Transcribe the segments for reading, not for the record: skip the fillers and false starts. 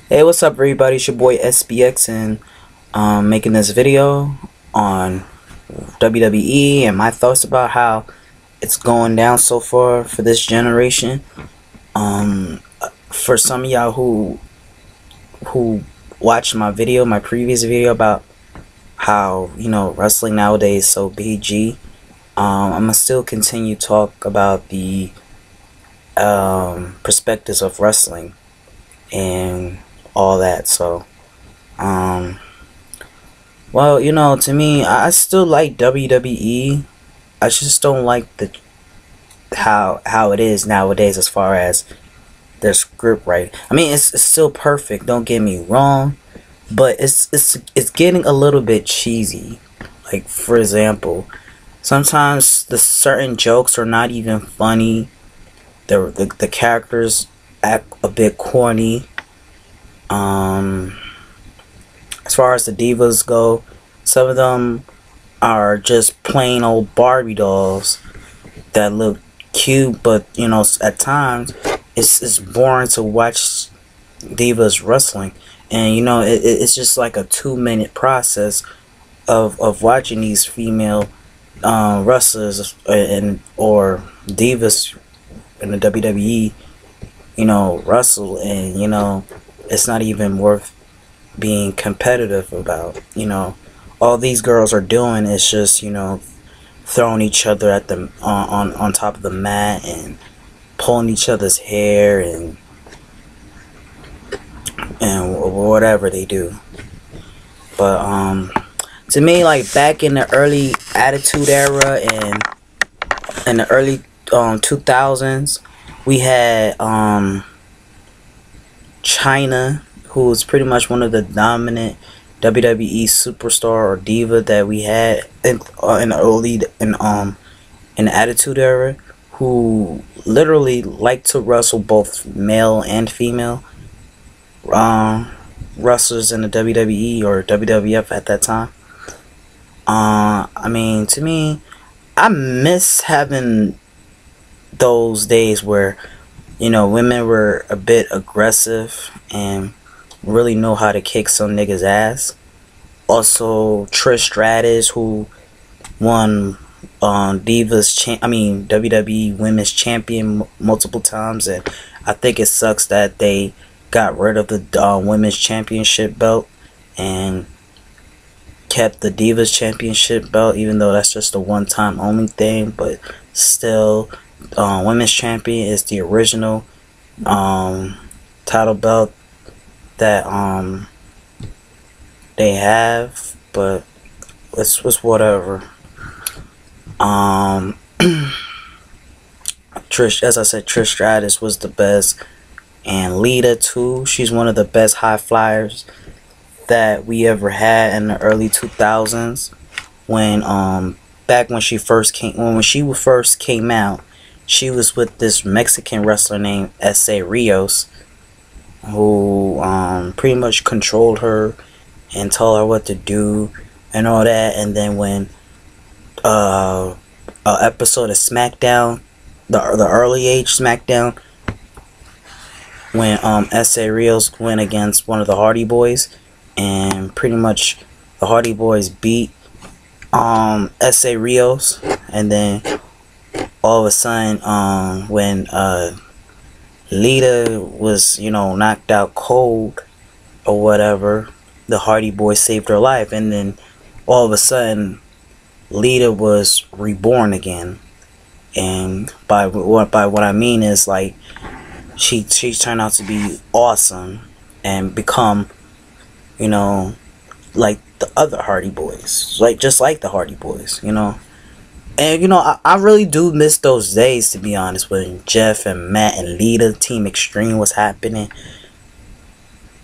Hey, what's up, everybody? It's your boy SBX, and making this video on WWE and my thoughts about how it's going down so far for this generation. For some of y'all who watched my previous video about how wrestling nowadays is so BG, I'm gonna still continue to talk about the perspectives of wrestling and all that. So well, to me, I still like WWE. I just don't like the how it is nowadays as far as their script writing. I mean, it's still perfect, don't get me wrong, but it's getting a little bit cheesy. Like, for example, sometimes the certain jokes are not even funny. The characters act a bit corny. As far as the divas go, some of them are just plain old Barbie dolls that look cute, but at times it's boring to watch divas wrestling. And it's just like a 2-minute process of watching these female wrestlers or divas in the WWE wrestle, and it's not even worth being competitive about. All these girls are doing is just throwing each other at the on top of the mat and pulling each other's hair and whatever they do. But to me, like, back in the early Attitude Era and in the early 2000s, we had China, who was pretty much one of the dominant WWE superstar or diva that we had in the Attitude Era, who literally liked to wrestle both male and female wrestlers in the WWE or WWF at that time. I mean, to me, I miss having those days where women were a bit aggressive and really know how to kick some niggas' ass. Also, Trish Stratus, who won WWE Women's Champion multiple times, and I think it sucks that they got rid of the Women's Championship belt and kept the Divas Championship belt, even though that's just a one-time only thing. But still, Women's Champion is the original title belt that they have, but it's whatever. Trish, as I said, Trish Stratus was the best, and Lita too. She's one of the best high flyers that we ever had in the early 2000s. When back when she first came out, she was with this Mexican wrestler named S.A. Rios, who pretty much controlled her and told her what to do and all that. And then when an episode of SmackDown, the early age SmackDown, when S.A. Rios went against one of the Hardy Boys, and pretty much the Hardy Boys beat S.A. Rios, and then all of a sudden when Lita was knocked out cold or whatever, the Hardy Boys saved her life, and then all of a sudden Lita was reborn again. And by what I mean is, like, she turned out to be awesome and become like the other Hardy Boys, just like the Hardy Boys. And I really do miss those days, to be honest, when Jeff and Matt and Lita Team Extreme was happening.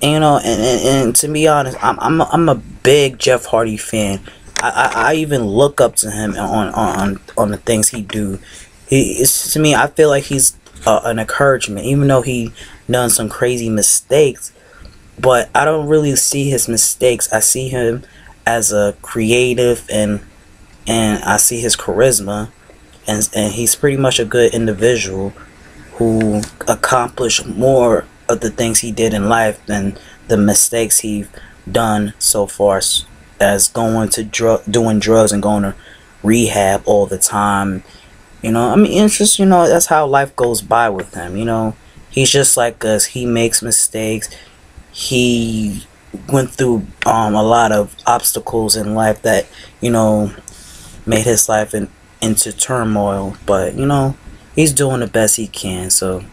And and to be honest, I'm a big Jeff Hardy fan. I even look up to him on the things he do. To me, I feel like he's an encouragement, even though he done some crazy mistakes. But I don't really see his mistakes. I see him as a creative, and I see his charisma, and he's pretty much a good individual who accomplished more of the things he did in life and the mistakes he's done so far, as going to doing drugs and going to rehab all the time. You know, I mean, it's just, you know, that's how life goes by with him. You know, he's just like us. He makes mistakes. He went through a lot of obstacles in life that, you know, made his life into turmoil. But, you know, he's doing the best he can. So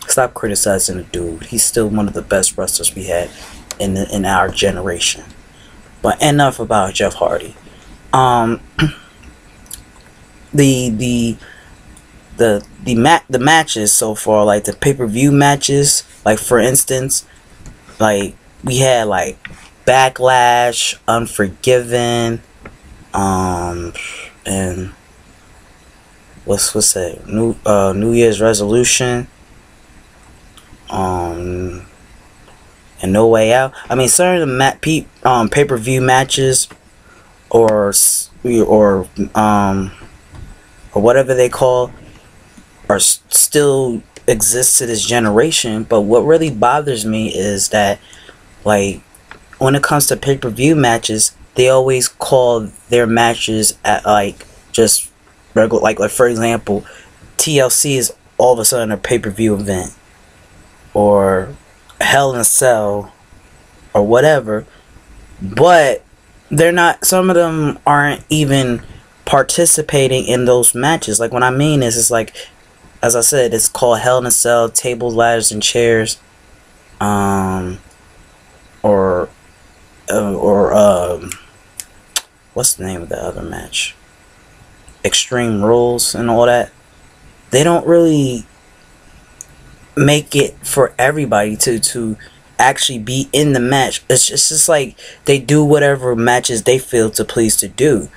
stop criticizing the dude. He's still one of the best wrestlers we had in our generation. But enough about Jeff Hardy. The matches so far, like the pay-per-view matches, like for instance, like we had like Backlash, Unforgiven, and what's that? New Year's Resolution, and No Way Out. I mean, certain pay-per-view matches, or whatever they call, are still exist to this generation. But what really bothers me is that, like, when it comes to pay-per-view matches, they always call their matches at like just regular, like for example, TLC is all of a sudden a pay-per-view event, or Hell in a Cell, or whatever. But they're not. Some of them aren't even participating in those matches. Like, what I mean is, it's like, as I said, it's called Hell in a Cell, tables, ladders, and chairs, or what's the name of the other match? Extreme Rules and all that. They don't really make it for everybody to actually be in the match. It's just like they do whatever matches they feel to please to do.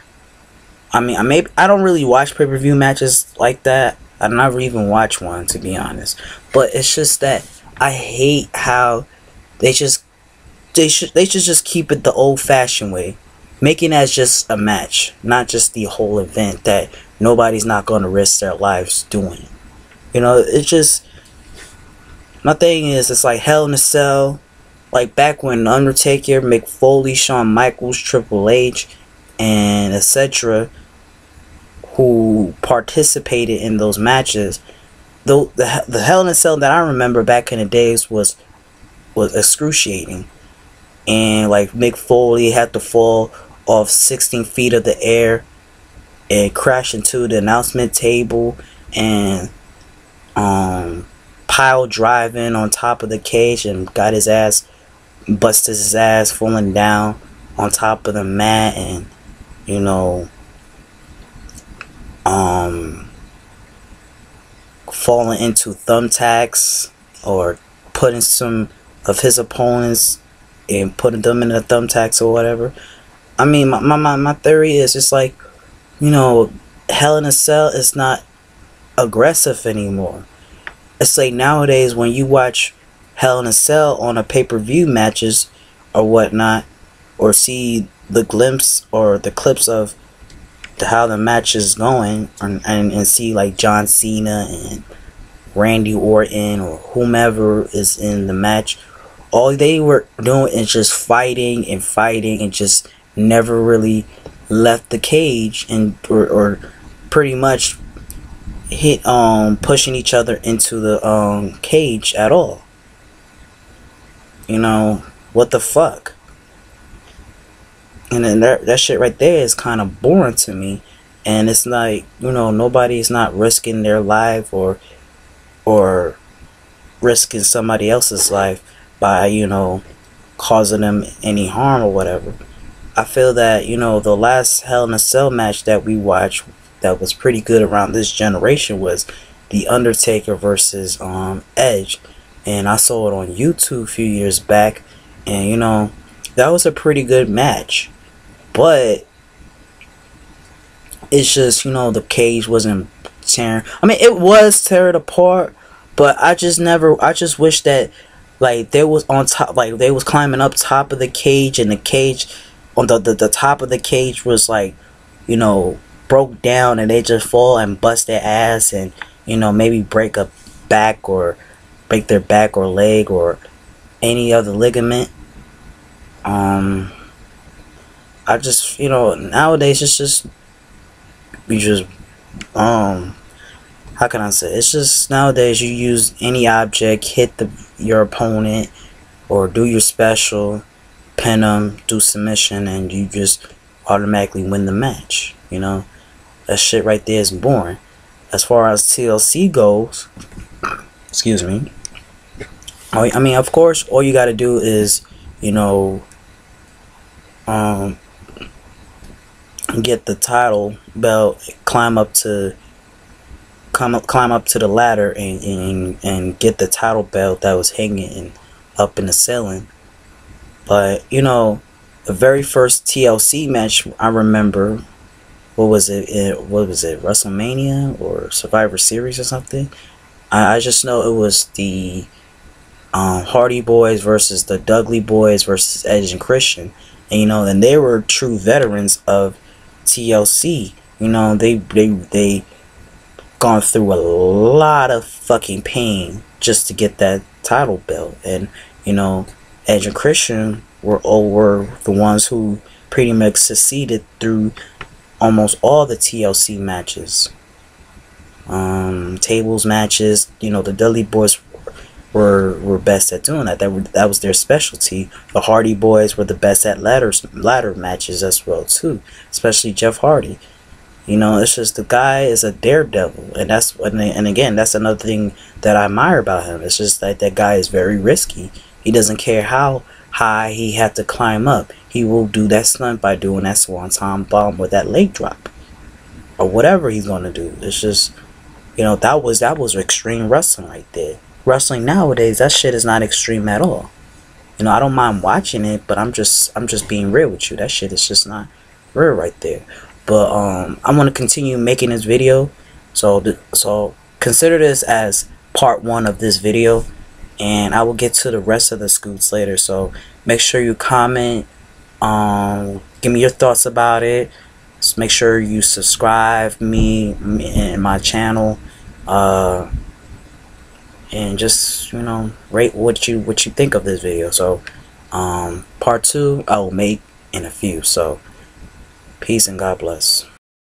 I mean, I don't really watch pay-per-view matches like that. I never even watch one, to be honest. But it's just that I hate how they should just keep it the old-fashioned way, making it as just a match, not just the whole event that nobody's not going to risk their lives doing. You know, it's just, my thing is, it's like Hell in a Cell, like back when Undertaker, Mick Foley, Shawn Michaels, Triple H, and etc., who participated in those matches. The Hell in a Cell that I remember back in the days was excruciating. And like Mick Foley had to fall off 16 feet of the air and crash into the announcement table, and pile driving on top of the cage and got his ass, busted his ass, falling down on top of the mat, and, you know, falling into thumbtacks, or putting some of his opponents and putting them in the thumbtacks or whatever. I mean, my theory is just like, you know, Hell in a Cell is not aggressive anymore. It's like nowadays when you watch Hell in a Cell on a pay-per-view matches or whatnot, or see the glimpse or the clips of how the match is going, and see like John Cena and Randy Orton or whomever is in the match, all they were doing is just fighting and fighting, and just never really left the cage, and or pretty much pushing each other into the cage at all. You know, what the fuck? And then that shit right there is kind of boring to me. And it's like, you know, nobody's not risking their life or risking somebody else's life by, you know, causing them any harm or whatever. I feel that, you know, the last Hell in a Cell match that we watched that was pretty good around this generation was The Undertaker versus Edge. And I saw it on YouTube a few years back, and, you know, that was a pretty good match. But it's just, you know, the cage wasn't tearing. I mean, it was tearing apart, but I just wish that, like, they was on top, like, they was climbing up top of the cage, and the cage, on the top of the cage was, like, you know, broke down, and they just fall and bust their ass, and, you know, maybe break a back or break their back or leg or any other ligament. I just, nowadays it's just, how can I say? It's just nowadays you use any object, hit your opponent, or do your special, pin them, do submission, and you just automatically win the match. That shit right there is boring. As far as TLC goes, excuse me. I mean, of course, all you gotta do is, get the title belt, climb up to the ladder and get the title belt that was hanging up in the ceiling. But the very first TLC match I remember, what was it, WrestleMania or Survivor Series or something? I just know it was the Hardy Boys versus the Dudley Boys versus Edge and Christian, and they were true veterans of TLC. They gone through a lot of fucking pain just to get that title belt, and Edge and Christian were the ones who pretty much succeeded through almost all the TLC matches, tables matches. The Dudley Boys were best at doing that. That was their specialty. The Hardy Boys were the best at ladder matches as well too, especially Jeff Hardy. It's just the guy is a daredevil, and again, that's another thing that I admire about him. It's just that guy is very risky. He doesn't care how high he had to climb up. He will do that stunt by doing that swanton bomb with that leg drop, or whatever he's gonna do. It's just, that was extreme wrestling right there. Wrestling nowadays, that shit is not extreme at all. I don't mind watching it, but I'm just being real with you. That shit is just not real right there. But I want to continue making this video, so consider this as part 1 of this video, and I will get to the rest of the scoots later. So make sure you comment, give me your thoughts about it. Just make sure you subscribe me and my channel, and just rate what you think of this video. So part 2 I will make in a few. So peace and God bless.